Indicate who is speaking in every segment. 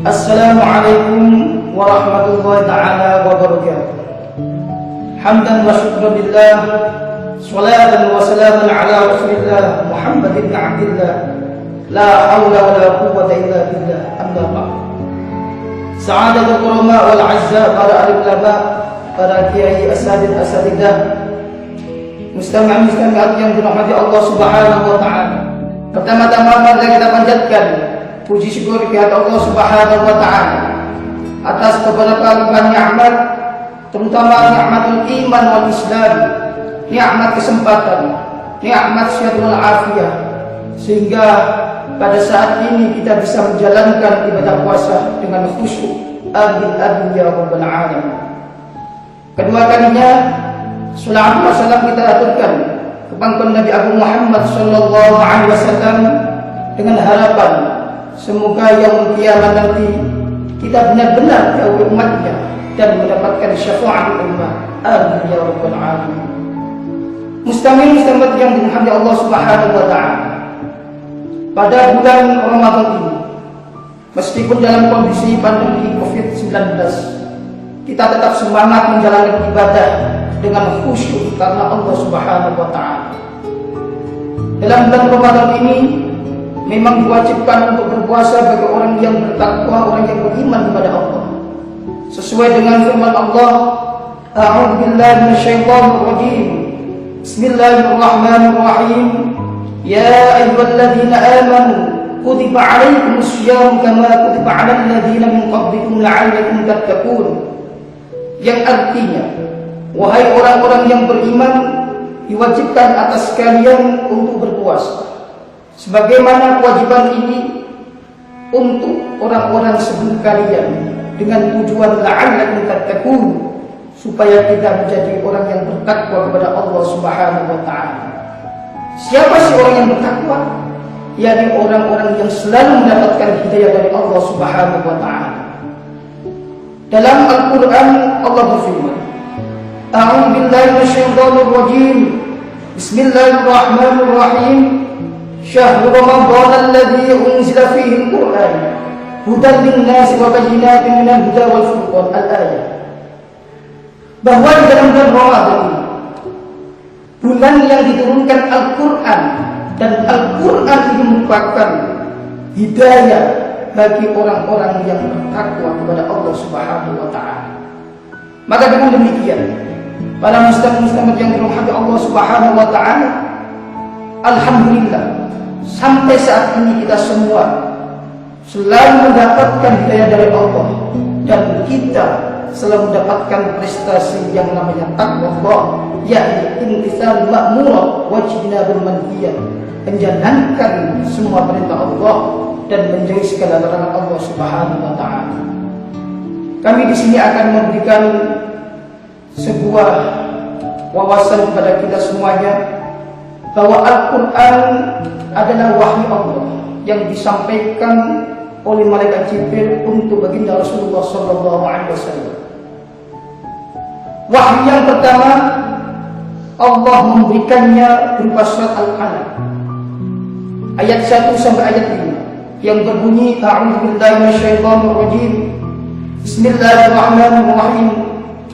Speaker 1: Assalamualaikum warahmatullahi ta'ala wabarakatuh. Hamdan wa syukran billah, salatan wa salaman ala rasulillah Muhammad ibn Abdillah, la hawla wa la quwwata illa billah, amma ba'd. Sa'adatul qurama wal azza, para alim ulama, para kiai asatidah, mustami'-mustami'at yang dirahmati Allah Subhanahu wa ta'ala. Pertama-tama mari kita panjatkan puji syukur kepada Allah Subhanahu wa ta'ala atas beberapa limpahan nikmat, terutama nikmatul iman wal islam, nikmat kesempatan, nikmat sehat wal afiyah, sehingga pada saat ini kita bisa menjalankan ibadah puasa dengan khusyuk. Amin amin ya rabbal alamin. Kedua kalinya salawat wassalam kita aturkan kepada Nabi Abu Muhammad sallallahu alaihi wasallam dengan harapan semoga yaumul kiamat nanti kita benar-benar jauh umatnya dan mendapatkan syafaat umat. Amin ya rabbal alamin. Mustamil-mustamil yang dirahmati Allah Subhanahu wa ta'ala, pada bulan Ramadan ini, meskipun dalam kondisi pandemi COVID-19, kita tetap semangat menjalankan ibadah dengan khusyuk karena Allah Subhanahu wa ta'ala. Dalam bulan Ramadan ini memang diwajibkan untuk berpuasa bagi orang yang bertakwa, orang yang beriman kepada Allah. Sesuai dengan firman Allah, A'udzu billahi minasyaitonir rajim. Bismillahirrahmanirrahim. Ya ayyuhalladzina amanu kutiba 'alaikumus syiyam kama kutiba 'alal ladzina min qablikum la'allakum tattaqun. Yang artinya, wahai orang-orang yang beriman, diwajibkan atas kalian untuk berpuasa sebagaimana kewajiban ini untuk orang-orang sebelum kalian, dengan tujuan la'allakum tattaqun, supaya kita menjadi orang yang bertakwa kepada Allah Subhanahu wa ta'ala. Siapa sih orang yang bertakwa? Yakni orang-orang yang selalu mendapatkan hidayah dari Allah Subhanahu wa ta'ala. Dalam Al-Quran Allah berfirman, A'udzu billahi minasyaitonir rajim. Bismillahirrahmanirrahim. Syahrul Ramadan alladzi unzila fihi al-Qur'an hudan lin-nasi wa bayyinatin minal huda wal furqan. Al-ayah. Bahwa di dalam bulan Ramadan ini, bulan yang diturunkan Al-Quran, dan Al-Quran ini merupakan hidayah bagi orang-orang yang bertakwa kepada Allah Subhanahu wa ta'ala. Maka dengan demikian, para muslim-muslimat yang dirahmati Allah Subhanahu wa ta'ala, alhamdulillah, sampai saat ini kita semua selalu mendapatkan hidayah dari Allah, dan kita selalu mendapatkan prestasi yang namanya takwa Allah, yakni imtitsal ma'mur wa ijtinabul manhiyah, menjalankan semua perintah Allah dan menjauhi segala larangan Allah Subhanahu wa ta'ala. Kami di sini akan memberikan sebuah wawasan kepada kita semuanya bahwa Al-Quran adalah wahyu Allah yang disampaikan oleh malaikat Jibril untuk baginda Rasulullah sallallahu alaihi wasallam. Wahyu yang pertama Allah memberikannya berupa surat Al-Qalam ayat 1 sampai ayat 5 yang berbunyi, A'udzu billahi minasyaitonir rajim. Bismillahirrahmanirrahim.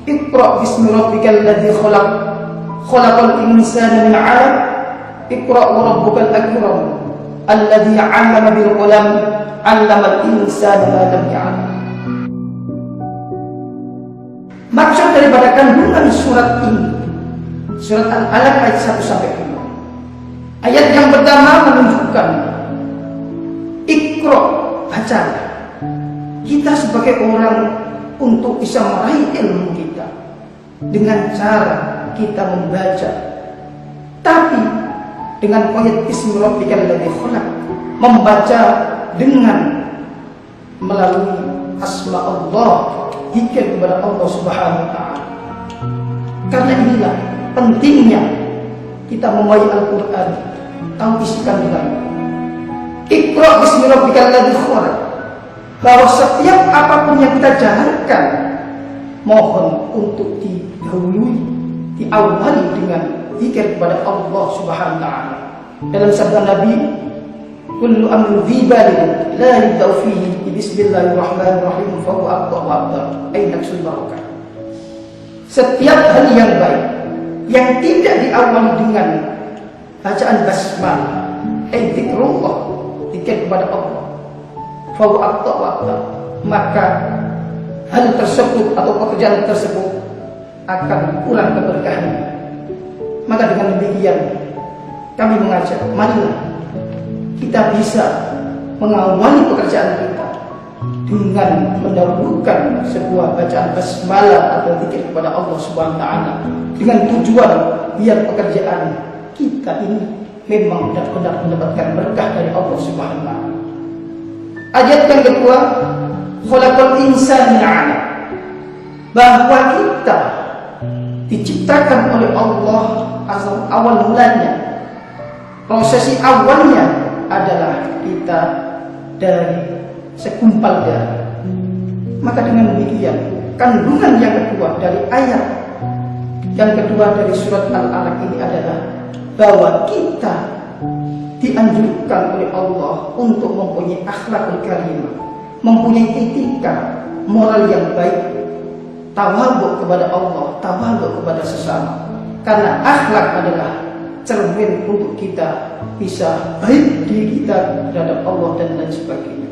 Speaker 1: Iqra bismi rabbikal ladzi khalaq. Khalaqal insana min 'alaq. Iqra wa rabbukal akram. Alladzi 'allama bil qalam. 'allamal insana ma lam ya'lam. Maksud daripada kandungan surat ini, surat Al-Alaq ayat 1 sampai 5. Ayat yang pertama menunjukkan Iqra, baca. Kita sebagai orang untuk bisa meraih ilmu kita, dengan cara kita membaca, tapi dengan qiyat bismi rabbikal ladzi khalaq, membaca dengan melalui asma Allah, zikir kepada Allah Subhanahu wa taala. Karena inilah pentingnya kita membaca Al-Qur'an, tahu isi kandungannya. Iqra bismi rabbikal ladzi khalaq, bahwa setiap apapun yang kita jalankan mohon untuk didahului, diawali dengan zikir kepada Allah Subhanahu wa taala. Dalam sabda Nabi, kullu amrin dhi balin la yabda'u fihi bismillahirrahmanirrahim fa huwa aqwa wa afdal, ay nafsul barakah. Setiap hal yang baik yang tidak diawali dengan bacaan basmalah, zikrullah, zikir kepada Allah, fa huwa aqwa wa afdal, maka hal tersebut atau pekerjaan tersebut akan kurang keberkahannya. Maka dengan demikian kami mengajak, marilah kita bisa mengawali pekerjaan kita dengan mendahulukan sebuah bacaan basmalah atau zikir kepada Allah Subhanahu wa taala, dengan tujuan biar pekerjaan kita ini memang benar-benar mendapatkan berkah dari Allah Subhanahu wa taala. Ayat yang kedua, khalaqal insana min 'alaq, bahwa kita diciptakan oleh Allah awal mulanya, prosesi awalnya adalah kita dari segumpal darah. Maka dengan demikian kandungan yang kedua dari ayat yang kedua dari surat Al-Alaq ini adalah bahwa kita dianjurkan oleh Allah untuk mempunyai akhlakul karimah, mempunyai etika moral yang baik, tawadhu kepada Allah, tawadhu kepada sesama. Karena akhlak adalah cermin untuk kita bisa baik diri kita terhadap Allah dan lain sebagainya.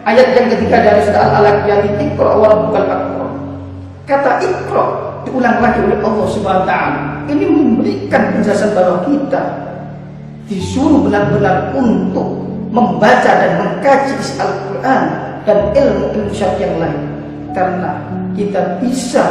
Speaker 1: Ayat yang ketiga dari surah Al-Alaq, yang Iqra wa rabbukal akram. Kata Iqra diulang lagi oleh Allah Subhanahu wa taala. Ini memberikan penjelasan bahwa kita disuruh benar-benar untuk membaca dan mengkaji isi Al-Quran dan ilmu-ilmu syar'i yang lain, karena kita bisa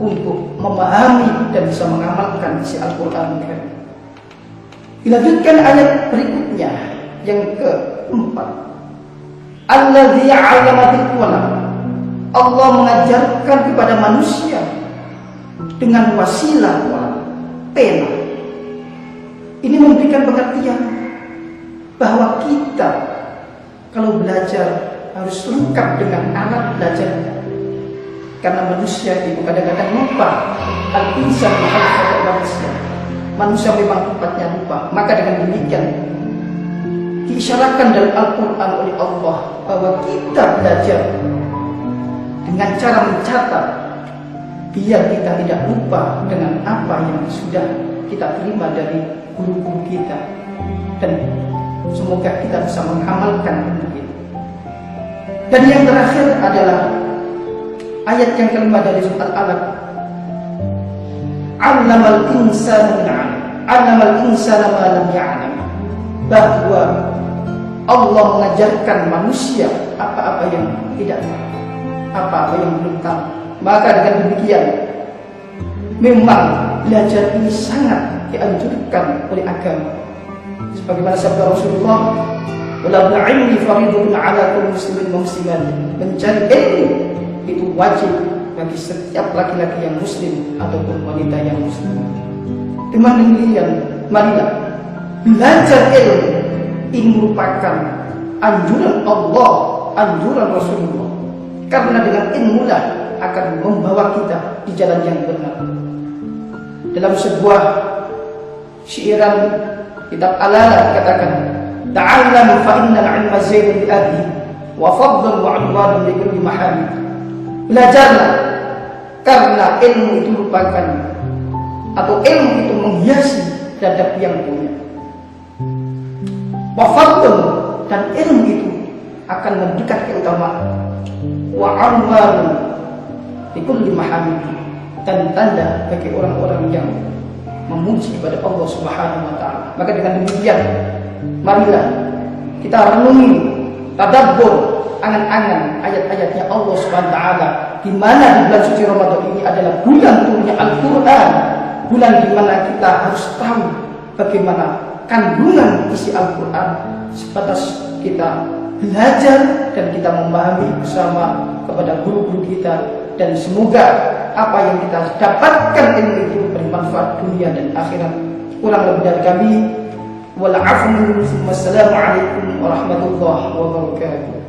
Speaker 1: untuk memahami dan bisa mengamalkan isi Al-Quran. Dilanjutkan ayat berikutnya yang keempat, alladzi 'allama bil qalam, Allah mengajarkan kepada manusia dengan wasilah pena. Ini memberikan pengertian bahwa kita kalau belajar harus lengkap dengan alat belajarnya. Karena manusia itu kadang-kadang lupa. Al-insan manusia. Manusia memang tempatnya lupa. Maka dengan demikian diisyaratkan dalam Al-Quran oleh Allah bahwa kita belajar dengan cara mencatat, biar kita tidak lupa dengan apa yang sudah kita terima dari guru-guru kita, dan semoga kita bisa mengamalkan itu. Dan yang terakhir adalah ayat yang kelima dari surat Al-Alaq, Allamal insana ma lam ya'lam, bahwa Allah mengajarkan manusia apa-apa yang tidak tahu, apa-apa yang belum tahu. Maka dengan demikian memang belajar ini sangat dianjurkan oleh agama. Sebagaimana sabda Rasulullah, "Talabul ilmi fardhun 'ala kulli muslimin wa muslimatin." Mencari ilmu itu wajib bagi setiap laki-laki yang muslim ataupun wanita yang muslim. Dengan demikian, marilah belajar ilmu ini merupakan anjuran Allah, anjuran Rasulullah. Karena dengan ilmulah akan membawa kita di jalan yang benar. Dalam sebuah syairan kitab Al-Alaq dikatakan, "Ta'allam fa innal 'ilma zainun bi ahlihi wa fadlun wa 'udwanun li kulli mahamid." Belajarlah karena ilmu itu merupakan atau ilmu itu menghiasi dadap yang punya. Wa fadlun, dan ilmu itu akan memberikan keutamaan. Wa 'udwanun li kulli mahamid, dan tanda bagi orang-orang yang memuji kepada Allah Subhanahu wa taala. Maka dengan demikian, marilah kita renungi, tadabbur, angan-angan ayat-ayatnya Allah Subhanahu wa taala di mana di bulan suci Ramadan ini adalah bulan turunnya Al-Quran, bulan di mana kita harus tahu bagaimana kandungan isi Al-Quran, sebatas kita belajar dan kita memahami bersama kepada guru-guru kita, dan semoga apa yang kita dapatkan ilmu itu bermanfaat dunia dan akhirat. Kurang lebih dari kami, wassalamualaikum warahmatullahi wabarakatuh.